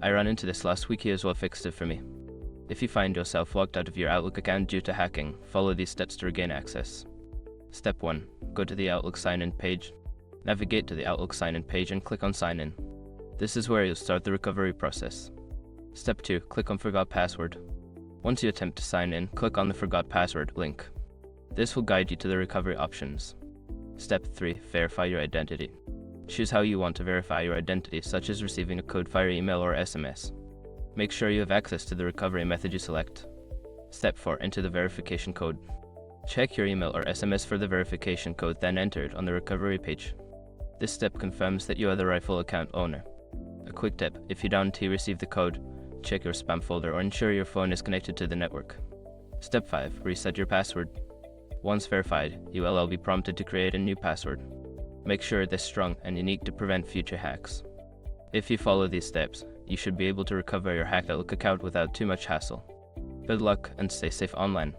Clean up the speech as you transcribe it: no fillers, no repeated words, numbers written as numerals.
I ran into this last week, he as well fixed it for me. If you find yourself logged out of your Outlook account due to hacking, follow these steps to regain access. Step 1. Go to the Outlook sign-in page. Navigate to the Outlook sign-in page and click on Sign In. This is where you'll start the recovery process. Step 2. Click on Forgot Password. Once you attempt to sign in, click on the Forgot Password link. This will guide you to the recovery options. Step 3. Verify your identity. Choose how you want to verify your identity, such as receiving a code via email or SMS. Make sure you have access to the recovery method you select. Step 4. Enter the verification code. Check your email or SMS for the verification code then entered on the recovery page. This step confirms that you are the rightful account owner. A quick tip: if you don't receive the code, check your spam folder or ensure your phone is connected to the network. Step 5. Reset your password. Once verified, you will be prompted to create a new password. Make sure this is strong and unique to prevent future hacks. If you follow these steps, you should be able to recover your hacked Outlook account without too much hassle. Good luck and stay safe online.